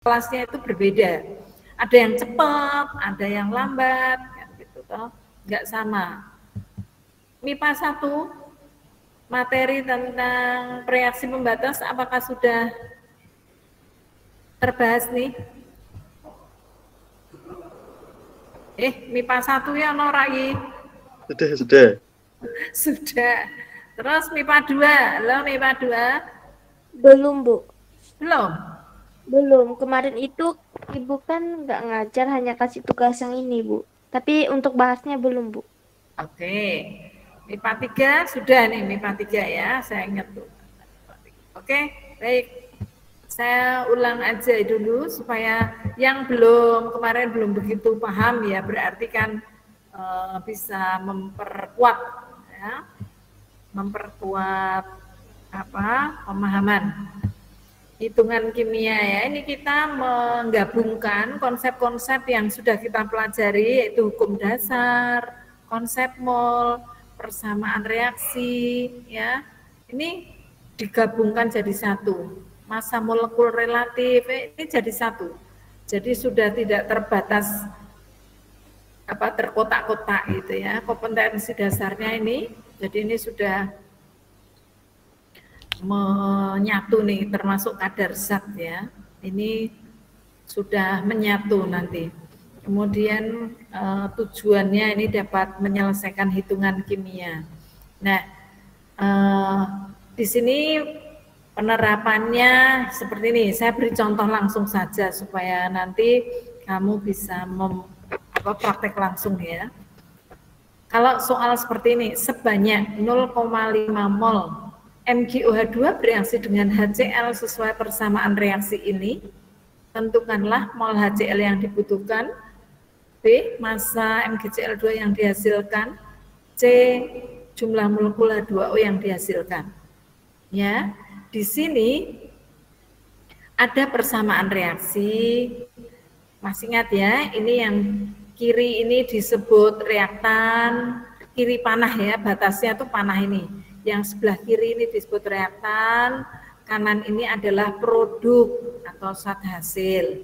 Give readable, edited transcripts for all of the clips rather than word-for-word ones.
kelasnya itu berbeda. Ada yang cepat, ada yang lambat, kan gitu toh, nggak sama. MIPA 1 materi tentang reaksi pembatas apakah sudah terbahas nih? MIPA 1 ya Norai? Sudah. Sudah. Terus MIPA 2, halo MIPA 2? Belum, Bu. Belum? Kemarin itu Ibu kan nggak ngajar, hanya kasih tugas yang ini, Bu. Tapi untuk bahasnya belum, Bu. Oke. MIPA 3 sudah nih, MIPA 3 ya, saya ingat tuh. Oke, baik. Saya ulang aja dulu supaya yang kemarin belum begitu paham ya, berarti kan bisa memperkuat ya, pemahaman hitungan kimia ya. Ini kita menggabungkan konsep-konsep yang sudah kita pelajari, yaitu hukum dasar, konsep mol, persamaan reaksi ya. Ini digabungkan jadi satu. Massa molekul relatif ini jadi satu. Jadi sudah tidak terbatas terkotak-kotak gitu ya. Kompetensi dasarnya ini, jadi ini sudah menyatu nih, termasuk kadar zat ya. Ini sudah menyatu nanti. Kemudian tujuannya ini dapat menyelesaikan hitungan kimia. Nah, di sini penerapannya seperti ini. Saya beri contoh langsung saja supaya nanti kamu bisa praktek langsung ya. Kalau soal seperti ini, sebanyak 0,5 mol MgOH2 bereaksi dengan HCl sesuai persamaan reaksi ini. Tentukanlah mol HCl yang dibutuhkan, B. massa MgCl2 yang dihasilkan, C. jumlah molekul H2O yang dihasilkan. Ya, di sini ada persamaan reaksi. Masih ingat ya, ini yang kiri ini disebut reaktan, kiri panah ya, batasnya tuh panah ini. Yang sebelah kiri ini disebut reaktan, kanan ini adalah produk atau zat hasil.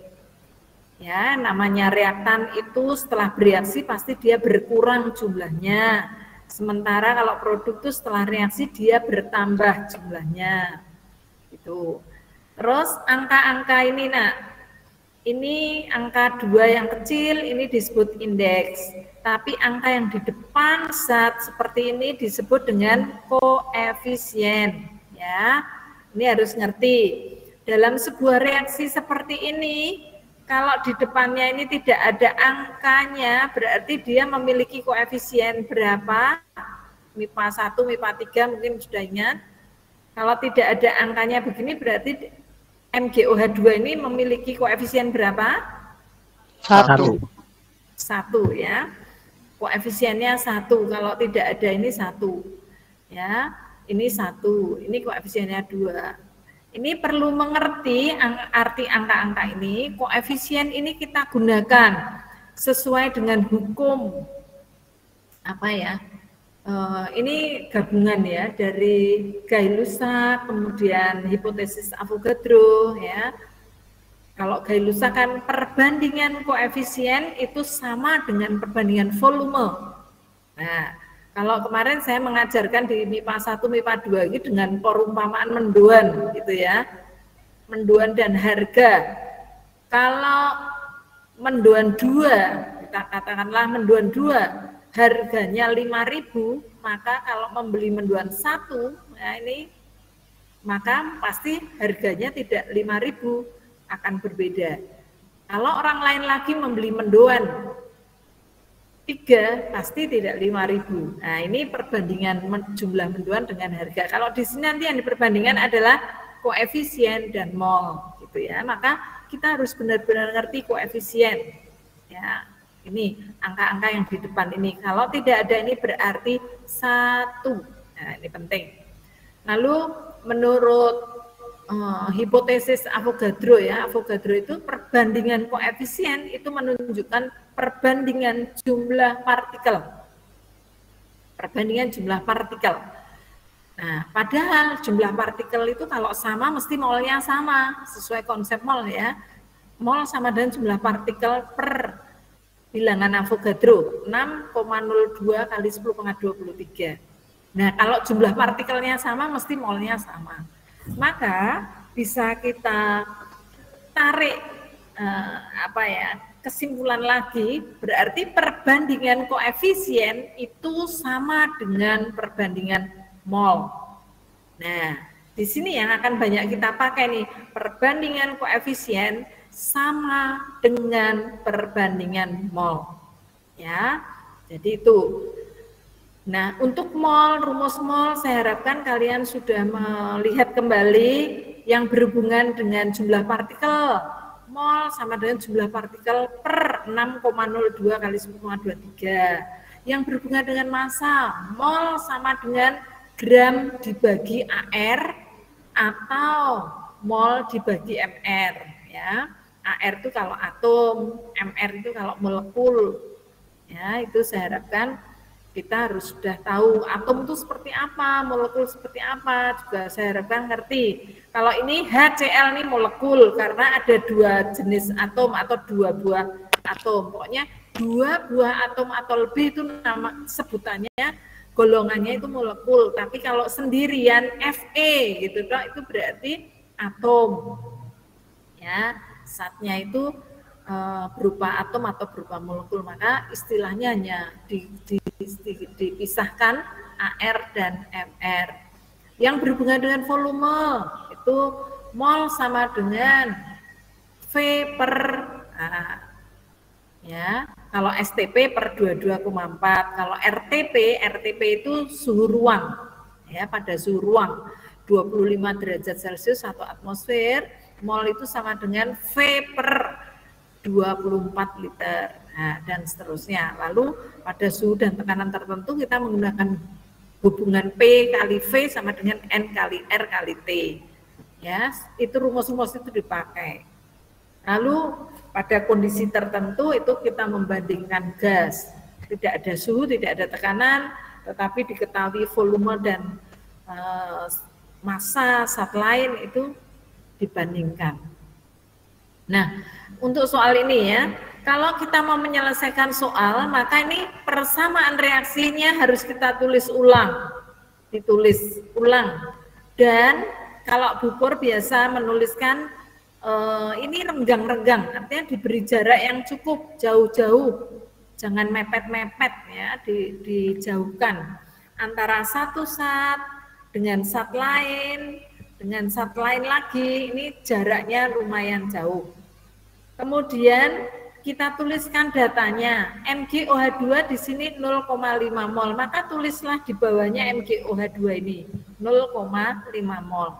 Ya, namanya reaktan itu setelah bereaksi pasti dia berkurang jumlahnya. Sementara kalau produk itu setelah reaksi dia bertambah jumlahnya. Itu. Terus angka-angka ini ini angka 2 yang kecil ini disebut indeks. Tapi angka yang di depan zat seperti ini disebut dengan koefisien. Ya, ini harus ngerti. Dalam sebuah reaksi seperti ini, kalau di depannya ini tidak ada angkanya, berarti dia memiliki koefisien berapa? MIPA 1, MIPA 3 mungkin sudah ingat. Kalau tidak ada angkanya begini, berarti MgOH2 ini memiliki koefisien berapa? 1. 1 ya. Koefisiennya 1, kalau tidak ada ini 1. Ya, ini 1, ini koefisiennya 2. Ini perlu mengerti arti angka-angka ini. Koefisien ini kita gunakan sesuai dengan hukum ini gabungan ya dari Gay-Lussac, kemudian hipotesis Avogadro ya. Kalau Gay-Lussac kan perbandingan koefisien itu sama dengan perbandingan volume. Nah, kalau kemarin saya mengajarkan di MIPA 1, MIPA 2 ini dengan perumpamaan mendoan gitu ya. Mendoan dan harga. Kalau mendoan 2, kita katakanlah mendoan 2, harganya 5.000, maka kalau membeli mendoan 1, nah ini maka pasti harganya tidak 5.000, akan berbeda. Kalau orang lain lagi membeli mendoan 3, pasti tidak 5.000. Nah, ini perbandingan jumlah mendoan dengan harga. Kalau di sini nanti yang diperbandingkan adalah koefisien dan mol, gitu ya. Maka kita harus benar-benar ngerti koefisien. Ya, ini angka-angka yang di depan ini. Kalau tidak ada ini berarti 1. Nah, ini penting. Lalu menurut hipotesis Avogadro ya, Avogadro itu perbandingan koefisien itu menunjukkan perbandingan jumlah partikel. Perbandingan jumlah partikel. Nah, padahal jumlah partikel itu kalau sama mesti molnya sama, sesuai konsep mol ya. mol sama dengan jumlah partikel per bilangan Avogadro 6,02 kali 10⁻23. Nah, kalau jumlah partikelnya sama, mesti molnya sama. Maka bisa kita tarik kesimpulan lagi, berarti perbandingan koefisien itu sama dengan perbandingan mol. Nah, di sini yang akan banyak kita pakai nih, perbandingan koefisien sama dengan perbandingan mol. Ya, jadi itu. Nah, untuk mol, rumus mol, saya harapkan kalian sudah melihat kembali yang berhubungan dengan jumlah partikel. Mol sama dengan jumlah partikel per 6,02 kali 10,23. Yang berhubungan dengan massa, mol sama dengan gram dibagi AR atau mol dibagi MR. Ya, AR itu kalau atom, MR itu kalau molekul. Ya, itu saya harapkan kita harus sudah tahu atom itu seperti apa, molekul seperti apa, juga saya harapkan ngerti. Kalau ini HCl ini molekul karena ada 2 jenis atom atau 2 buah atom. Pokoknya 2 buah atom atau lebih itu nama sebutannya, golongannya itu molekul. Tapi kalau sendirian Fe gitu itu berarti atom. Ya, zatnya itu berupa atom atau berupa molekul, maka istilahnya hanya dipisahkan AR dan MR. Yang berhubungan dengan volume itu mol sama dengan V per A. Ya, kalau STP per 22,4, kalau RTP itu suhu ruang. Ya, pada suhu ruang 25 derajat Celcius 1 atmosfer, mol itu sama dengan V per 24 liter, nah, dan seterusnya. Lalu pada suhu dan tekanan tertentu kita menggunakan hubungan P kali V sama dengan N kali R kali T. Ya, itu rumus-rumus itu dipakai. Lalu pada kondisi tertentu itu kita membandingkan gas. Tidak ada suhu, tidak ada tekanan, tetapi diketahui volume dan massa zat lain itu dibandingkan. Nah, untuk soal ini ya, kalau kita mau menyelesaikan soal, maka ini persamaan reaksinya harus kita tulis ulang, ditulis ulang. Dan kalau Bu Pur biasa menuliskan ini renggang-renggang, artinya diberi jarak yang cukup jauh-jauh, jangan mepet-mepet ya, dijauhkan antara satu zat dengan zat lain. Dengan zat lain lagi, ini jaraknya lumayan jauh. Kemudian kita tuliskan datanya, MgOH2 di sini 0,5 mol, maka tulislah di bawahnya MgOH2 ini 0,5 mol.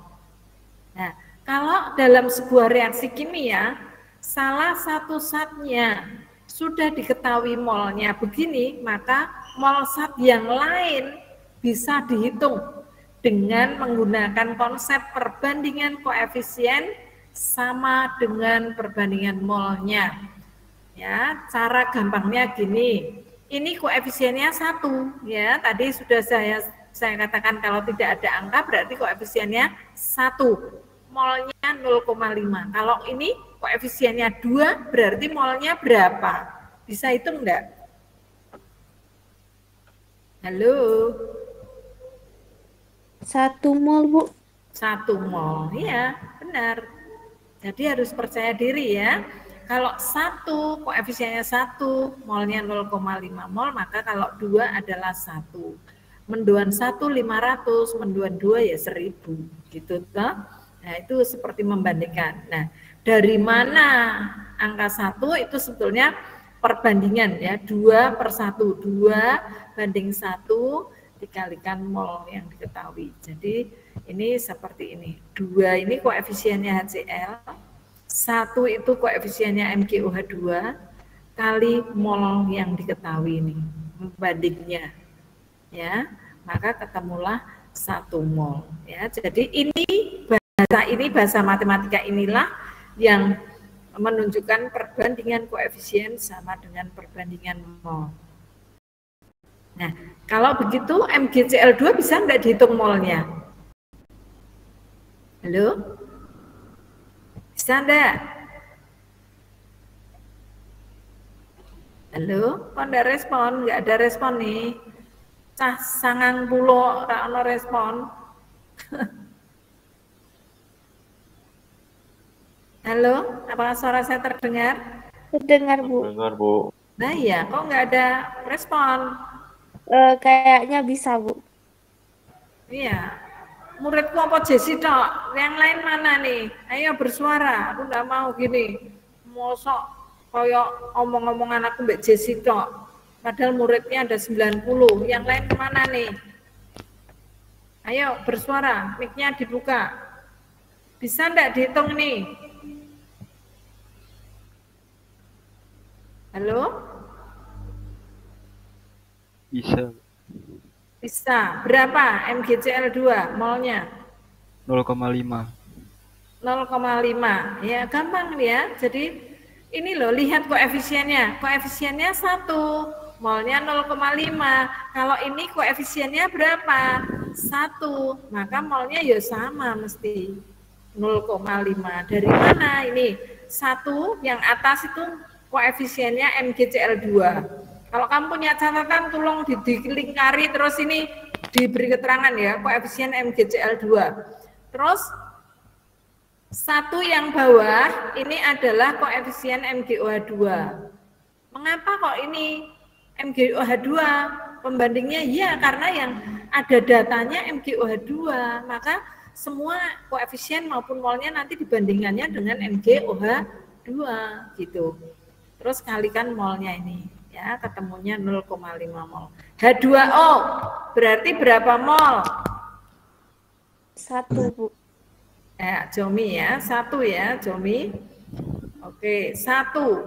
Nah, kalau dalam sebuah reaksi kimia, salah satu zatnya sudah diketahui molnya begini, maka mol zat yang lain bisa dihitung dengan menggunakan konsep perbandingan koefisien sama dengan perbandingan molnya. Ya, cara gampangnya gini. Ini koefisiennya 1 ya. Tadi sudah saya katakan kalau tidak ada angka berarti koefisiennya 1. Molnya 0,5. Kalau ini koefisiennya 2 berarti molnya berapa? Bisa hitung enggak? Halo. 1 mol, Bu. 1 mol, iya benar. Jadi harus percaya diri ya. Kalau 1 koefisiennya 1, molnya 0,5 mol, maka kalau 2 adalah 1. Menduan 1 500, menduan 2 ya 1000 gitu toh. Nah, itu seperti membandingkan. Nah, dari mana angka 1 itu sebetulnya perbandingan ya, 2 per 1, 2 banding 1 dikalikan mol yang diketahui. Jadi ini seperti ini. 2 ini koefisiennya HCl, 1 itu koefisiennya MgOH2 kali mol yang diketahui ini, membandingnya. Ya, maka ketemulah 1 mol. Ya, jadi bahasa matematika inilah yang menunjukkan perbandingan koefisien sama dengan perbandingan mol. Nah, kalau begitu MgCl2 bisa enggak dihitung molnya? Halo? Bisa enggak? Halo, kok nggak respon? Nggak ada respon nih. Cah 90 ora ono respon. Halo, apakah suara saya terdengar? Terdengar, Bu. Dengar, Bu. Nah iya, kok nggak ada respon? Kayaknya bisa, Bu. Iya, muridku apa Jesi tok? Yang lain mana nih? Ayo bersuara, aku nggak mau gini. Mosok koyok omong-omongan aku mbak Jesi tok. Padahal muridnya ada 90. Yang lain kemana nih? Ayo bersuara, mic-nya dibuka. Bisa nggak dihitung nih? Halo? Bisa. Bisa. Berapa MGCL 2 molnya? 0,5. 0,5. Ya, gampang ya. Jadi ini loh, lihat koefisiennya. Koefisiennya 1, molnya 0,5. Kalau ini koefisiennya berapa? 1. Maka molnya ya sama mesti 0,5. Dari mana ini? 1 yang atas itu koefisiennya MGCL2. Kalau kamu punya catatan, tolong dilingkari terus ini diberi keterangan ya, koefisien MGCL2. Terus satu yang bawah ini adalah koefisien MgOH2. Mengapa kok ini MgOH2? Pembandingnya ya karena yang ada datanya MgOH2, maka semua koefisien maupun molnya nanti dibandingkannya dengan MgOH2 gitu. Terus kalikan molnya ini ya, ketemunya 0,5 mol. H2O berarti berapa mol? 1, Bu. Ya, Jomi ya, 1 ya, Jomi. Oke, 1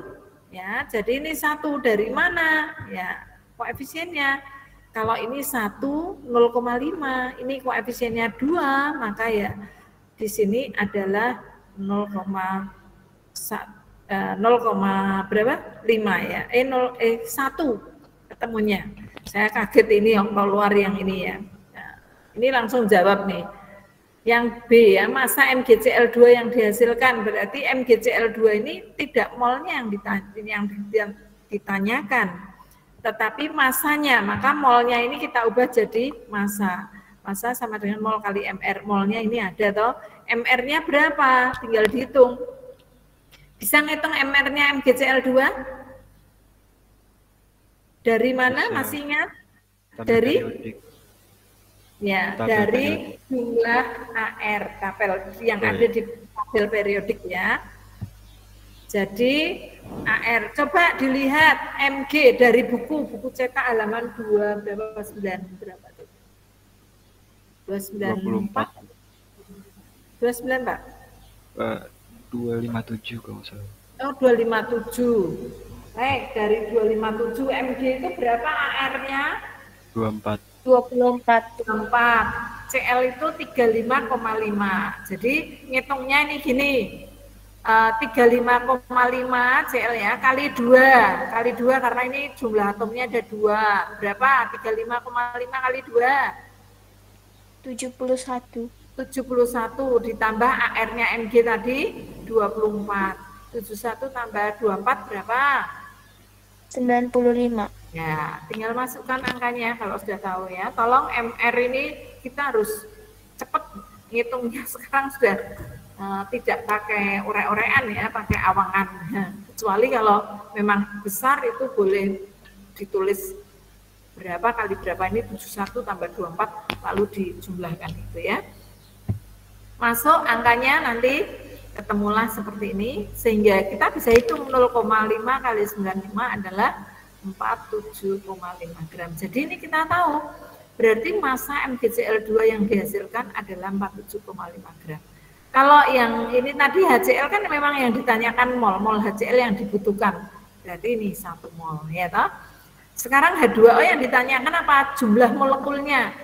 ya. Jadi ini 1 dari mana? Ya, koefisiennya. Kalau ini 1 0,5, ini koefisiennya 2, maka ya di sini adalah 0, 0,5 ya. 1 ketemunya. Saya kaget ini yang keluar yang ini ya. Nah, ini langsung jawab nih. Yang B ya, masa MgCl2 yang dihasilkan, berarti MgCl2 ini tidak molnya yang ditanyakan, tetapi masanya, maka molnya ini kita ubah jadi massa. Massa sama dengan mol kali MR, molnya ini ada toh, MR-nya berapa? Tinggal dihitung. Bisa ngitung MR-nya MgCl2? Dari mana? Bisa. Masih ingat? Tabel Dari? periodik. Ya, Tabel dari periodik. jumlah AR tabel yang ada di tabel periodik ya. Jadi AR, coba dilihat MG dari buku cetak halaman 2 berapa 9 berapa tuh? 294. 29 Pak? 257 kalau nggak salah. Oh 257. Baik, dari 257 MG itu berapa AR-nya? 24. 24. 4. CL itu 35,5. Jadi ngitungnya ini gini. 35,5 CL ya kali 2 karena ini jumlah atomnya ada 2. Berapa? 35,5 kali 2. 71. 71 ditambah AR-nya MG tadi 24. 71 tambah 24 berapa? 95. Ya, tinggal masukkan angkanya kalau sudah tahu ya. Tolong MR ini kita harus cepat ngitungnya sekarang sudah tidak pakai ure-urean ya, pakai awangan. Kecuali kalau memang besar itu boleh ditulis berapa kali berapa, ini 71 tambah 24 lalu dijumlahkan itu ya. Masuk angkanya nanti ketemulah seperti ini sehingga kita bisa hitung 0,5 kali 95 adalah 47,5 gram. Jadi ini kita tahu berarti massa MgCl2 yang dihasilkan adalah 47,5 gram. Kalau yang ini tadi HCl kan memang yang ditanyakan mol HCl yang dibutuhkan. Berarti ini 1 mol ya toh. Sekarang H2O yang ditanyakan apa? Jumlah molekulnya.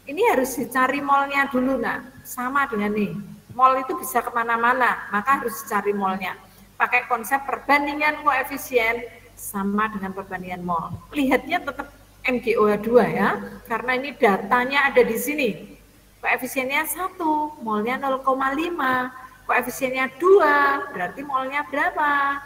Ini harus dicari molnya dulu nak. Sama dengan nih. Mol itu bisa kemana-mana, maka harus dicari molnya. Pakai konsep perbandingan koefisien sama dengan perbandingan mol. Lihatnya tetap MgOH2 ya, karena ini datanya ada di sini. Koefisiennya 1, molnya 0,5. Koefisiennya 2, berarti molnya berapa?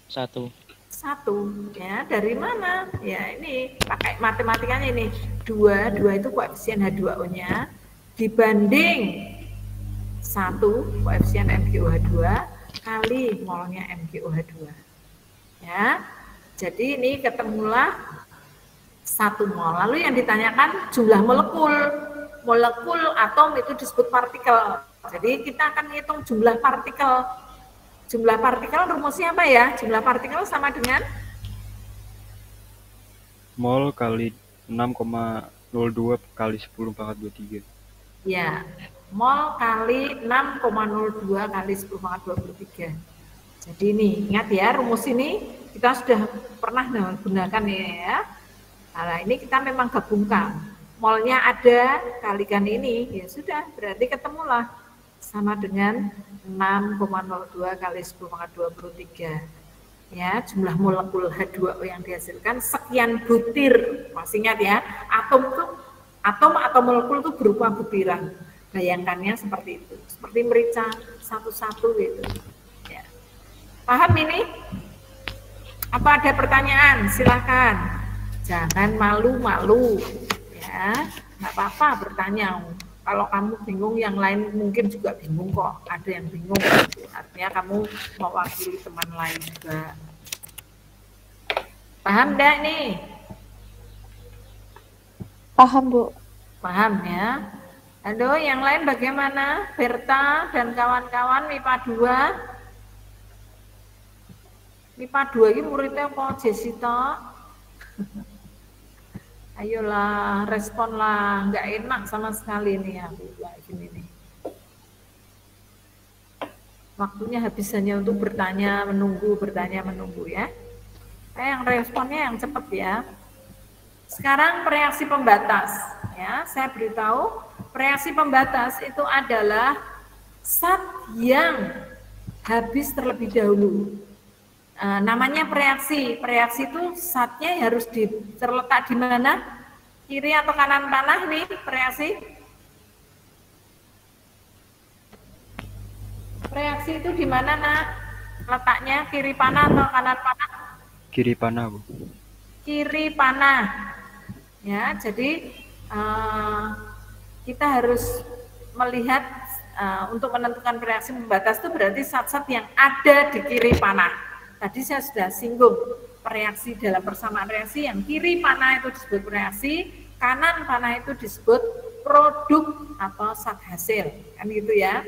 1. 1 ya. Dari mana? Ya ini pakai matematikanya ini. 2 itu koefisien H2O-nya dibanding 1 koefisien MgOH2 kali molnya MgOH2. Ya. Jadi ini ketemulah 1 mol. Lalu yang ditanyakan jumlah molekul. Molekul atom itu disebut partikel. Jadi kita akan hitung jumlah partikel. Jumlah partikel rumusnya apa ya? Jumlah partikel sama dengan Mol kali 6,02 kali 10 pangkat 23. ya, mol kali 6,02 kali 10 pangkat 23. Jadi ini, ingat ya, rumus ini kita sudah pernah gunakan ya. Nah, ini kita memang gabungkan. Molnya ada, kalikan ini, ya sudah, berarti ketemulah sama dengan 6,02 kali 10 pangkat 23. Ya, jumlah molekul H2O yang dihasilkan sekian butir. Masih ingat ya, atom atau molekul itu berupa butiran. Bayangkannya seperti itu, seperti merica satu-satu gitu. Ya. Paham ini? Apa ada pertanyaan? Silahkan. Jangan malu-malu, ya. Nggak apa-apa bertanya. Kalau kamu bingung, yang lain mungkin juga bingung kok. Ada yang bingung, artinya kamu mewakili teman lain juga. Paham enggak nih? Paham, Bu. Paham ya? Halo, yang lain bagaimana? Berta dan kawan-kawan MIPA 2. MIPA 2 ini muridnya kok Jessica? Ayolah, responlah, nggak enak sama sekali nih aku kayak gini nih. Waktunya habis hanya untuk bertanya, menunggu, bertanya, menunggu ya. Yang responnya yang cepat ya. Sekarang reaksi pembatas, ya. Saya beritahu, reaksi pembatas itu adalah zat yang habis terlebih dahulu. Namanya reaksi. Reaksi itu zatnya harus terletak di mana? Kiri atau kanan panah nih reaksi? Reaksi itu di mana, Nak? Letaknya kiri panah atau kanan panah? Kiri panah, Bu. Kiri panah. Ya, jadi kita harus melihat untuk menentukan reaksi pembatas itu berarti zat-zat yang ada di kiri panah. Tadi saya sudah singgung reaksi dalam persamaan reaksi yang kiri panah itu disebut reaksi, kanan panah itu disebut produk atau zat hasil, kan gitu ya.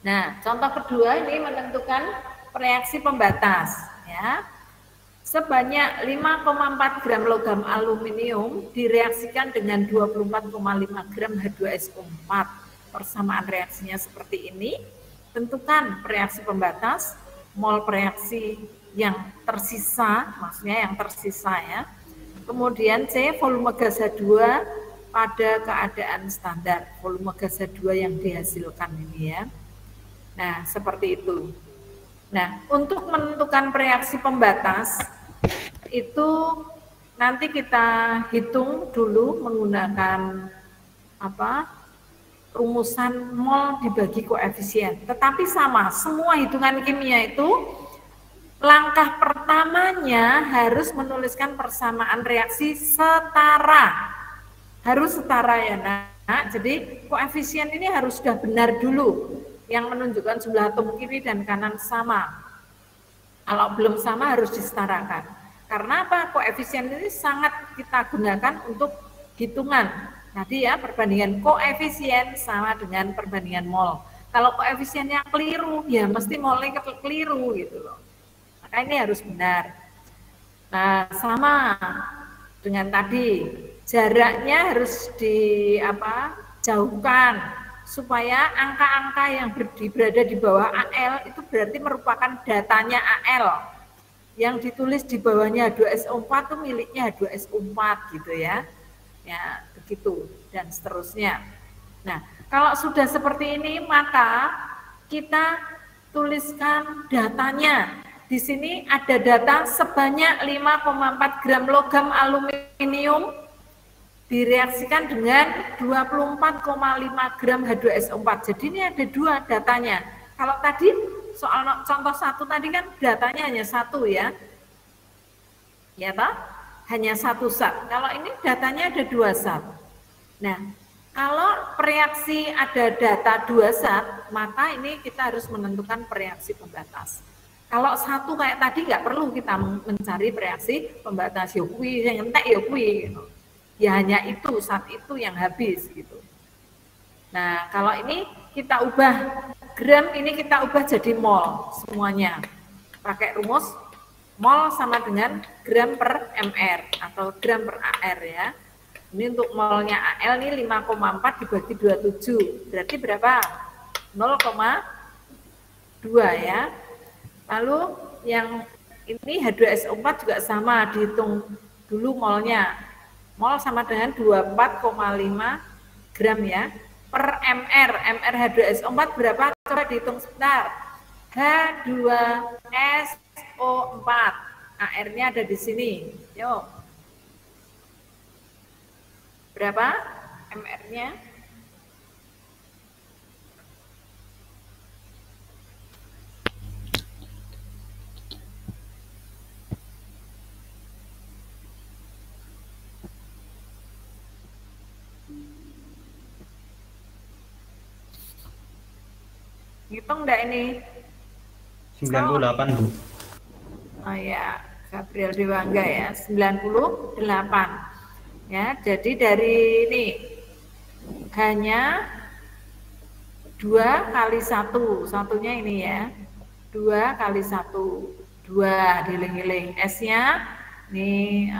Nah, contoh kedua ini menentukan reaksi pembatas, ya. Sebanyak 5,4 gram logam aluminium direaksikan dengan 24,5 gram H2SO4. Persamaan reaksinya seperti ini. Tentukan reaksi pembatas, mol reaksi yang tersisa, maksudnya yang tersisa ya. Kemudian C, volume gas H2 pada keadaan standar, volume gas H2 yang dihasilkan ini ya. Nah, seperti itu. Nah, untuk menentukan reaksi pembatas itu nanti kita hitung dulu menggunakan rumusan mol dibagi koefisien. Tetapi sama, semua hitungan kimia itu langkah pertamanya harus menuliskan persamaan reaksi setara. Harus setara ya, Nak. Jadi koefisien ini harus sudah benar dulu, yang menunjukkan jumlah atom kiri dan kanan sama. Kalau belum sama harus disetarakan. Karena apa? Koefisien ini sangat kita gunakan untuk hitungan. Tadi ya, perbandingan koefisien sama dengan perbandingan mol. Kalau koefisiennya keliru, ya mesti molnya keliru gitu loh. Maka ini harus benar. Nah, sama dengan tadi, jaraknya harus jauhkan supaya angka-angka yang berada di bawah AL itu berarti merupakan datanya AL. Yang ditulis di bawahnya H2SO4 itu miliknya H2SO4 gitu ya. Ya, begitu dan seterusnya. Nah, kalau sudah seperti ini maka kita tuliskan datanya. Di sini ada data sebanyak 5,4 gram logam aluminium direaksikan dengan 24,5 gram H2SO4. Jadi ini ada dua datanya. Kalau tadi soal contoh 1 tadi kan datanya hanya 1 ya. Ya toh? Hanya 1 zat. Kalau ini datanya ada 2 zat. Nah, kalau reaksi ada data 2 zat, maka ini kita harus menentukan reaksi pembatas. Kalau 1 kayak tadi nggak perlu kita mencari reaksi pembatas, ya kui yang entek ya kui gitu. Ya hanya itu, zat itu yang habis gitu. Nah, kalau ini kita ubah gram, ini kita ubah jadi mol semuanya. Pakai rumus mol sama dengan gram per mr atau gram per ar ya. Ini untuk molnya AL ini 5,4 dibagi 27. Berarti berapa? 0,2 ya. Lalu yang ini H2SO4 juga sama, dihitung dulu molnya. Mol sama dengan 24,5 gram ya. Per mr, mr H2SO4 berapa? Coba dihitung sebentar. H2SO4, AR-nya ada di sini. Yuk. Berapa mr-nya? Hitung enggak ini? 98, Bu. Oh ya, Gabriel Dewangga ya, 98. Ya, jadi dari ini hanya 2 kali 1, satunya ini ya, 2 kali 1, 2 dieling-eling. S-nya ini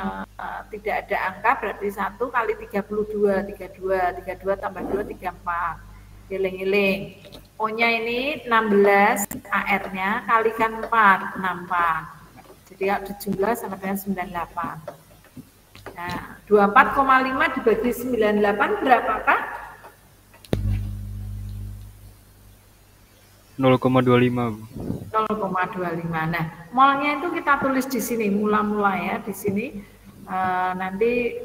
tidak ada angka, berarti 1 kali 32, 32 tambah 2, 34. Dieling-eling. O-nya ini 16, AR-nya kalikan 4, 64. Jadi kalau dijumlah sama dengan 98. Nah, 24,5 dibagi 98 berapakah? 0,25, Bu. 0,25. Nah, molnya itu kita tulis di sini, mula-mula ya, di sini. Nanti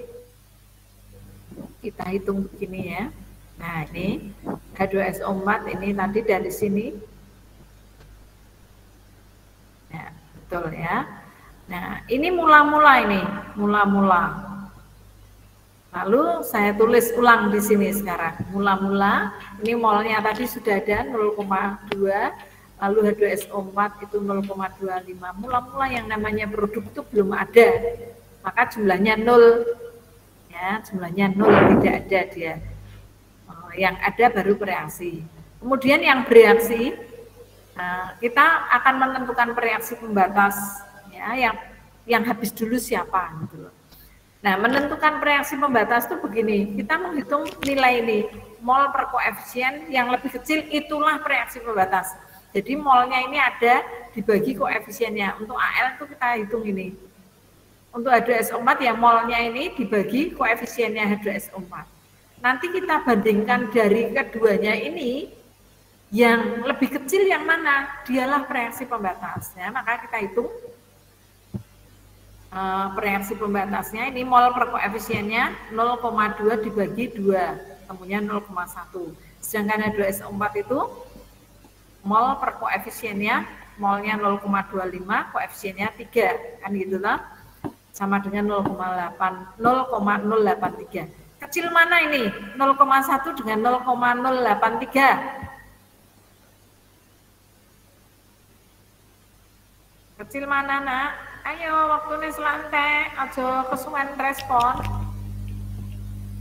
kita hitung begini ya. Nah, ini H2SO4 ini tadi dari sini. Nah, betul ya. Nah, ini mula-mula ini, mula-mula. Lalu saya tulis ulang di sini sekarang. Mula-mula, ini molnya tadi sudah ada 0,2, lalu H2SO4 itu 0,25. Mula-mula yang namanya produk itu belum ada. Maka jumlahnya 0. Ya, jumlahnya 0, tidak ada dia. Yang ada baru bereaksi. Kemudian yang bereaksi, kita akan menentukan reaksi pembatas ya, yang habis dulu siapa gitu. Nah, menentukan reaksi pembatas itu begini, kita menghitung nilai ini, mol per koefisien yang lebih kecil itulah reaksi pembatas. Jadi molnya ini ada dibagi koefisiennya. Untuk AL itu kita hitung ini. Untuk H2SO4 ya molnya ini dibagi koefisiennya H2SO4. Nanti kita bandingkan dari keduanya ini, yang lebih kecil yang mana? Dialah reaksi pembatasnya. Maka kita hitung reaksi pembatasnya, ini mol per koefisiennya 0,2 dibagi 2, temunya 0,1. Sedangkan H2SO4 itu mol per koefisiennya, molnya 0,25, koefisiennya 3, kan gitu lah, sama dengan 0,083. Kecil mana ini? 0,1 dengan 0,083. Kecil mana, Nak? Ayo, waktunya selantai, aja kesuwen respon.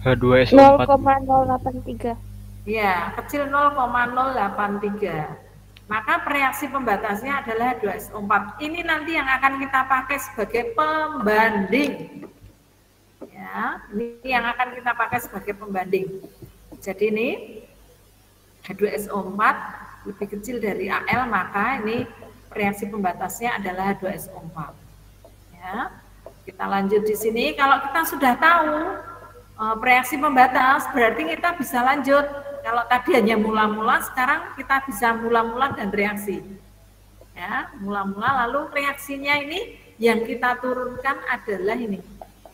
H2SO4. 0,083. Ya, kecil 0,083. Maka reaksi pembatasnya adalah H2SO4. Ini nanti yang akan kita pakai sebagai pembanding. Ya, ini yang akan kita pakai sebagai pembanding. Jadi ini H2SO4 lebih kecil dari AL, maka ini reaksi pembatasnya adalah H2SO4. Ya, kita lanjut di sini. Kalau kita sudah tahu reaksi pembatas, berarti kita bisa lanjut. Kalau tadi hanya mula-mula, sekarang kita bisa mula-mula dan reaksi. Ya, mula-mula, lalu reaksinya ini yang kita turunkan adalah ini.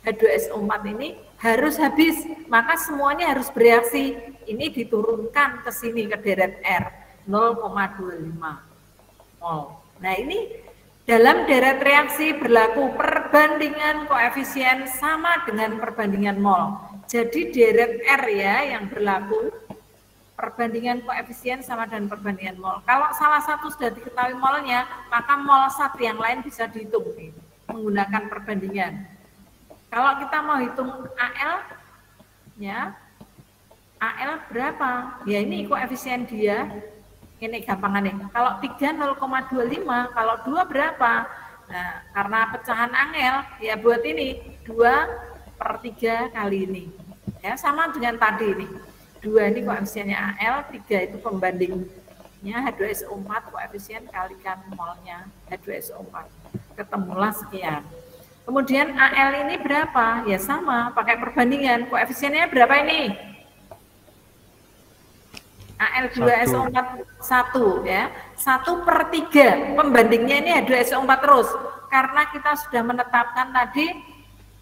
H2SO4 ini harus habis, maka semuanya harus bereaksi. Ini diturunkan ke sini ke deret R 0,25. mol. Nah ini dalam deret reaksi berlaku perbandingan koefisien sama dengan perbandingan mol. Jadi deret R ya yang berlaku perbandingan koefisien sama dengan perbandingan mol. Kalau salah satu sudah diketahui molnya, maka mol satu yang lain bisa dihitung nih, menggunakan perbandingan. Kalau kita mau hitung AL, ya AL berapa? Ya ini koefisien dia. Ini gampangan nih. Kalau 3 0,25, kalau 2 berapa? Nah, karena pecahan angel ya buat ini 2/3 kali ini. Ya sama dengan tadi nih. 2 ini koefisiennya AL, 3 itu pembandingnya H2SO4 koefisien kalikan molnya H2SO4. Ketemulah sekian. Kemudian AL ini berapa? Ya sama, pakai perbandingan. Koefisiennya berapa ini? AL2SO4 1 ya. 1/3. Pembandingnya ini H2SO4 terus. Karena kita sudah menetapkan tadi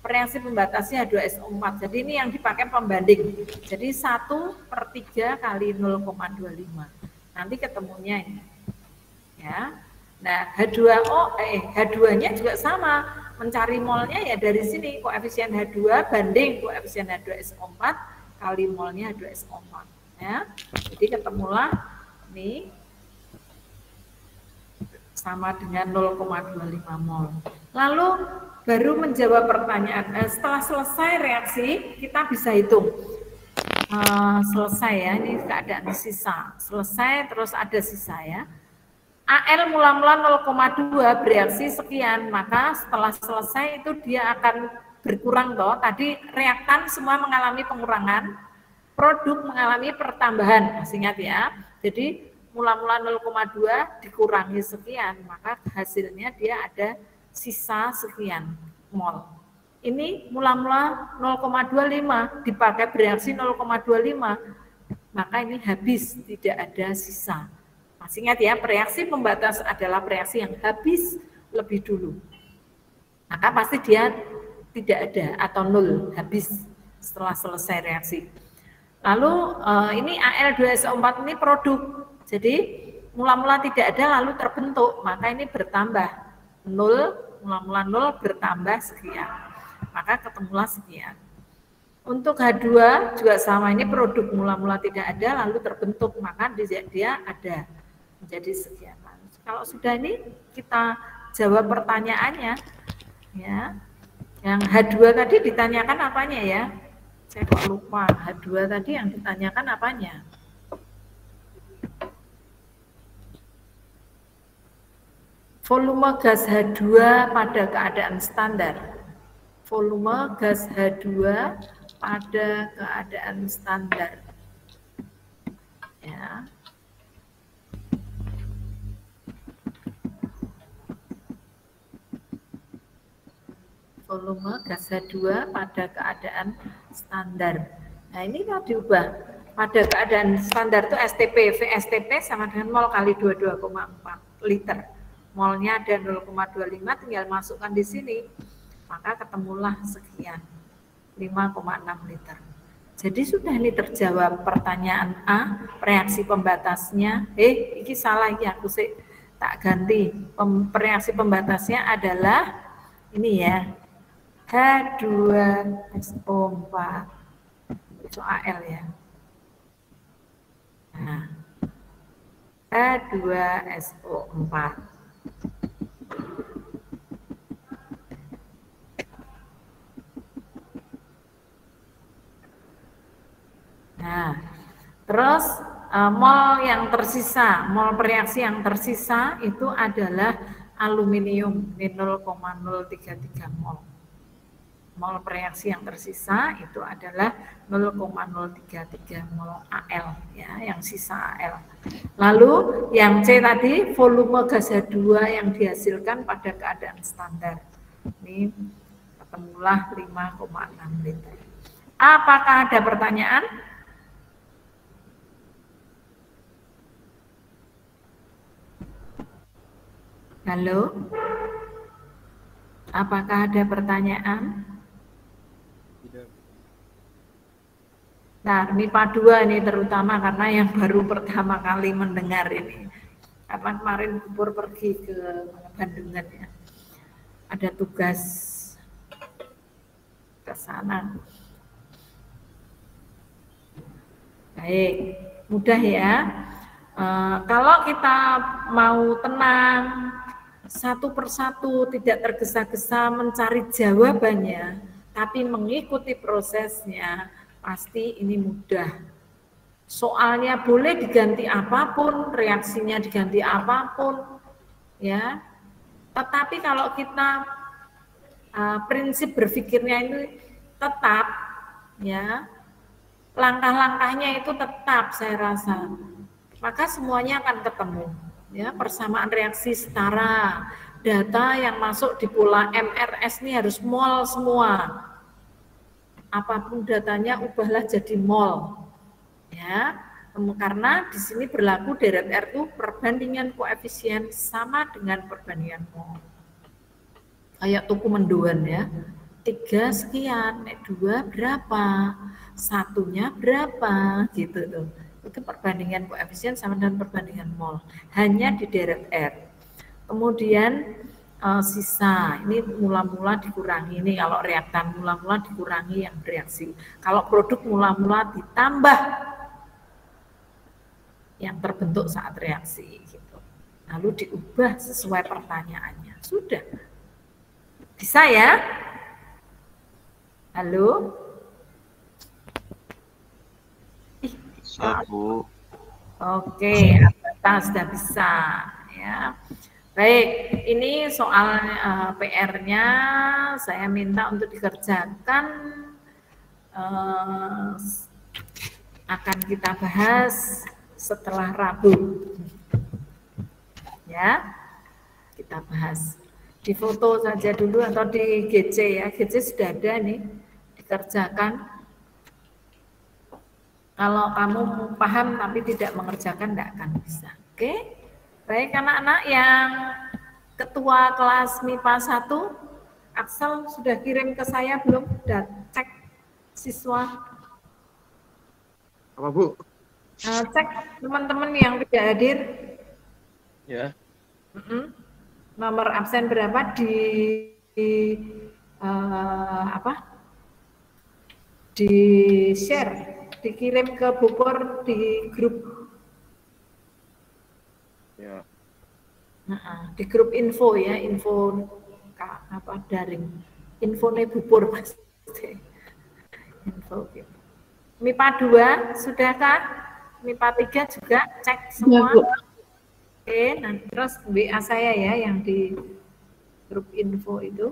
reaksi pembatasnya H2SO4. Jadi ini yang dipakai pembanding. Jadi 1/3 kali 0,25. Nanti ketemunya ini. Ya. Nah, H2-nya juga sama. Mencari molnya ya dari sini, koefisien H2 banding koefisien H2SO4 kali molnya H2SO4 ya. Jadi ketemulah ini sama dengan 0,25 mol. Lalu baru menjawab pertanyaan. Setelah selesai reaksi kita bisa hitung. Selesai ya, ini keadaan sisa. Selesai terus ada sisa ya. AL mula-mula 0,2 bereaksi sekian, maka setelah selesai itu dia akan berkurang toh. Tadi reaktan semua mengalami pengurangan, produk mengalami pertambahan, masih ingat ya. Jadi mula-mula 0,2 dikurangi sekian, maka hasilnya dia ada sisa sekian mol. Ini mula-mula 0,25 dipakai bereaksi 0,25, maka ini habis, tidak ada sisa. Masih ingat ya, reaksi pembatas adalah reaksi yang habis lebih dulu. Maka pasti dia tidak ada atau nol, habis setelah selesai reaksi. Lalu ini AL2SO4 ini produk. Jadi mula-mula tidak ada lalu terbentuk, maka ini bertambah. Nol, mula-mula nol bertambah sekian. Maka ketemulah sekian. Untuk H2 juga sama, ini produk mula-mula tidak ada lalu terbentuk, maka dia ada. Menjadi sekian. Kalau sudah ini kita jawab pertanyaannya ya. Yang H2 tadi ditanyakan apanya ya? Saya kok lupa. H2 tadi yang ditanyakan apanya? Volume gas H2 pada keadaan standar. Volume gas H2 pada keadaan standar. Ya. Volume gas H2 pada keadaan standar. Nah ini kalau diubah pada keadaan standar itu STP, VSTP sama dengan mol kali 22,4 liter. Molnya ada 0,25, tinggal masukkan di sini, maka ketemulah sekian, 5,6 liter. Jadi sudah ini terjawab pertanyaan A, reaksi pembatasnya. Ini salah ya, aku sih tak ganti. Reaksi pembatasnya adalah ini ya. H2SO4 itu AL ya. Nah, H2SO4. Nah, terus mol yang tersisa, mol bereaksi yang tersisa itu adalah aluminium 0,033 mol. Mol bereaksi yang tersisa itu adalah 0,033 mol AL ya, yang sisa AL. Lalu yang C tadi volume gas H2 yang dihasilkan pada keadaan standar. Ini ketemulah 5,6 liter. Apakah ada pertanyaan? Halo? Apakah ada pertanyaan? Nah, MIPA 2 ini terutama karena yang baru pertama kali mendengar ini. karena kemarin Bubur pergi ke Bandungan ya, ada tugas ke sana. Baik, mudah ya. Kalau kita mau tenang, satu persatu tidak tergesa-gesa mencari jawabannya, tapi mengikuti prosesnya, pasti ini mudah. Soalnya boleh diganti apapun, reaksinya diganti apapun, ya. Tetapi kalau kita prinsip berpikirnya ini tetap, ya, langkah-langkahnya itu tetap, saya rasa, maka semuanya akan ketemu. Ya, persamaan reaksi setara, data yang masuk di pola MRS ini harus mol semua. Apapun datanya ubahlah jadi mol. Ya, karena di sini berlaku deret R itu perbandingan koefisien sama dengan perbandingan mol. Kayak tuku mendoan ya. 3 sekian, 2 berapa, satunya berapa, gitu tuh. Itu perbandingan koefisien sama dengan perbandingan mol, hanya di deret R. Kemudian sisa, ini mula-mula dikurangi, ini kalau reaktan mula-mula dikurangi yang bereaksi. Kalau produk mula-mula ditambah yang terbentuk saat reaksi, gitu. Lalu diubah sesuai pertanyaannya. Sudah. Bisa ya? Halo? Bisa, Bu. Oke, kita sudah bisa ya. Baik, ini soal PR-nya saya minta untuk dikerjakan, akan kita bahas setelah Rabu. Ya, kita bahas. Di foto saja dulu atau di GC ya, GC sudah ada nih, dikerjakan. Kalau kamu paham tapi tidak mengerjakan, tidak akan bisa. Oke? Baik anak-anak yang ketua kelas MIPA 1, Axel sudah kirim ke saya belum? Sudah cek siswa? Apa, Bu? Cek teman-teman yang tidak hadir. Ya. Nomor absen berapa di share, dikirim ke Bogor di grup. Ya. Di grup info ya, info daring, infonya Bubur pasti. Info gitu. MIPA 2 sudahkah? MIPA 3 juga cek semua. Ya, oke, nanti terus WA saya ya yang di grup info itu.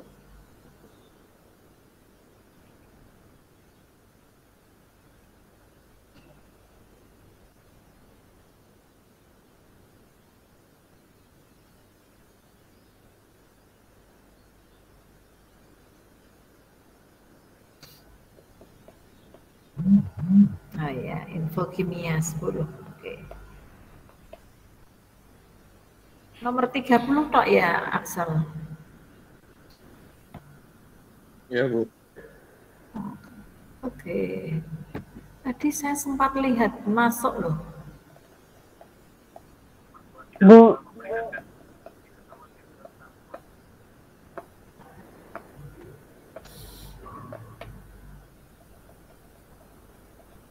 Oh ya, info kimia 10. Oke. Nomor 30 tok ya, Axel. Ya, Bu. Oke. Tadi saya sempat lihat masuk loh. Bu.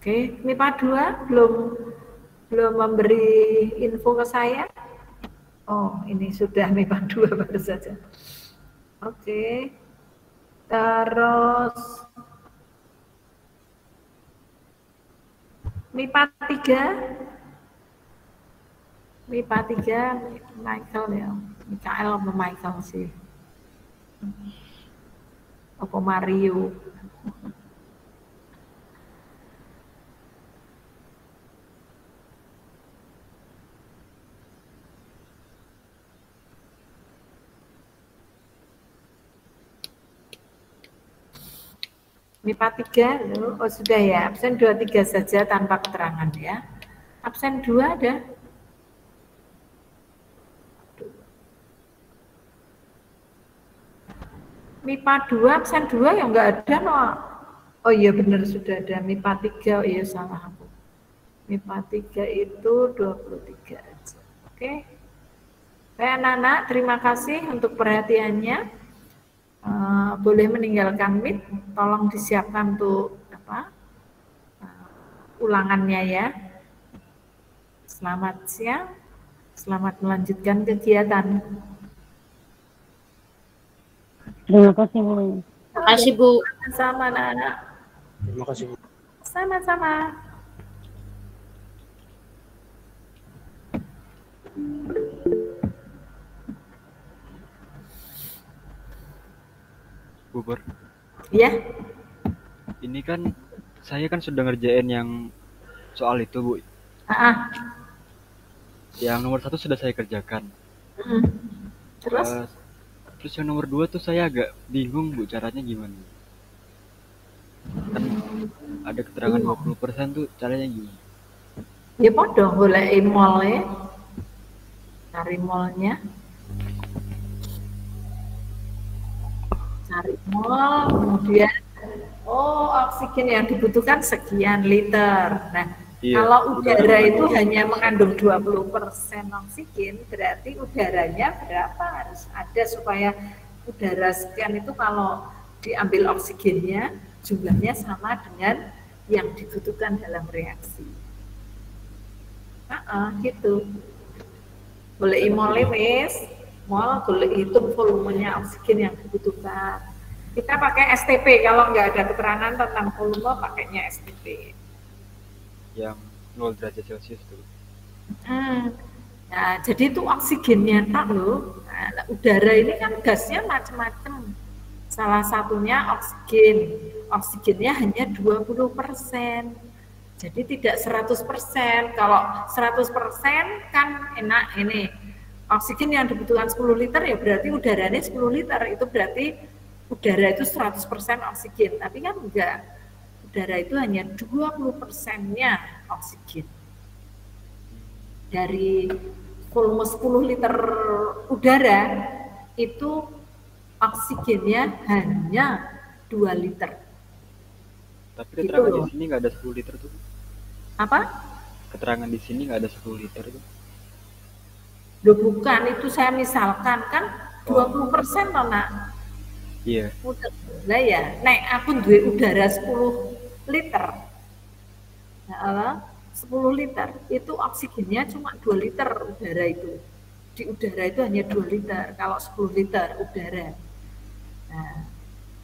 Oke, MIPA 2 belum memberi info ke saya. Oh, ini sudah MIPA 2 baru saja. Oke. Terus MIPA 3. MIPA 3 Michael ya. Mikael apa Michael sih? Apa Mario? MIPA 3, oh sudah ya, absen 23 saja tanpa keterangan ya. Absen 2 ada? MIPA 2, absen 2 yang enggak ada no. Oh iya benar sudah ada. MIPA 3, oh iya salah aku. MIPA 3 itu 23 aja. Oke. Oke, anak-anak, terima kasih untuk perhatiannya. Boleh meninggalkan mic, tolong disiapkan untuk ulangannya ya. Selamat siang, selamat melanjutkan kegiatan. Terima kasih, Bu. Terima kasih, Bu. Sama anak-anak. Terima kasih, Bu. Sama-sama. Bubar. Ya, Ini kan saya kan sudah ngerjain yang soal itu, Bu. Yang nomor 1 sudah saya kerjakan. Terus? Terus yang nomor 2 tuh saya agak bingung, Bu, caranya gimana? Kan ada keterangan 20% tuh caranya gimana? Ya podo golek mall ya. Cari mallnya. Cari mall, kemudian oksigen yang dibutuhkan sekian liter. Nah, Iya, kalau udara udara itu mendidih. hanya mengandung 20% oksigen, berarti udaranya berapa harus ada supaya udara sekian itu kalau diambil oksigennya jumlahnya sama dengan yang dibutuhkan dalam reaksi. Gitu. Boleh mol wis, mol boleh hitung volumenya oksigen yang dibutuhkan. Kita pakai STP, kalau nggak ada keterangan tentang volume pakainya STP. Yang 0 derajat Celcius tuh. Nah, jadi itu oksigennya tak loh. Nah, udara ini kan gasnya macam-macam. Salah satunya oksigen. Oksigennya hanya 20%. Jadi tidak 100%. Kalau 100% kan enak ini. Oksigen yang dibutuhkan 10 liter ya berarti udaranya 10 liter. Itu berarti udara itu 100% oksigen. Tapi kan enggak. Udara itu hanya 20%-nya oksigen. Dari volume 10 liter udara itu oksigennya hanya 2 liter. Tapi keterangan di sini nggak ada 10 liter tuh. Apa? Keterangan di sini nggak ada 10 liter tuh. Loh bukan, itu saya misalkan kan 20% toh nak. Iya. Lah ya, nek aku duwe udara 10 liter. Nah, 10 liter itu oksigennya cuma 2 liter udara itu. Di udara itu hanya 2 liter kalau 10 liter udara. Nah,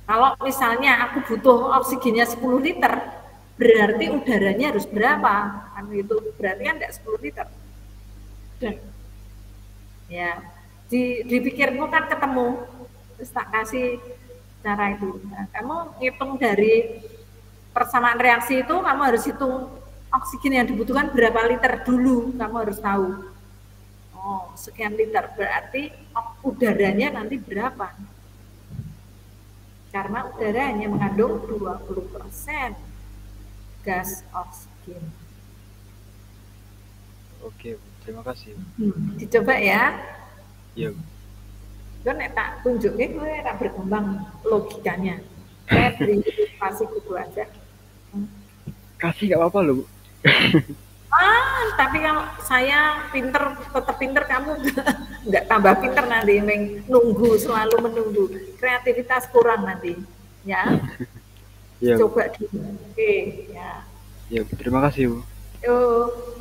kalau misalnya aku butuh oksigennya 10 liter, berarti udaranya harus berapa? Kan itu berarti kan enggak 10 liter. Ya, dipikirmu kan ketemu. Terus tak kasih cara itu. Nah, kamu ngitung dari persamaan reaksi itu, kamu harus hitung oksigen yang dibutuhkan berapa liter dulu, kamu harus tahu. Oh, sekian liter, berarti udaranya nanti berapa? Karena udara hanya mengandung 20% gas oksigen. Oke, Bu. Terima kasih. Dicoba ya. Iya, Bu. Gue nek tak tunjukin, gue tak berkembang logikanya. Saya beri pasti kudu aja. Kasih nggak apa-apa loh, Bu. Tapi kalau saya pinter, tetap pinter, kamu nggak tambah pinter nanti, nunggu, selalu menunggu. Kreativitas kurang nanti, ya. Iya, Bu. Coba dulu. Oke, ya. Iya, Bu. Terima kasih, Bu. Yuk.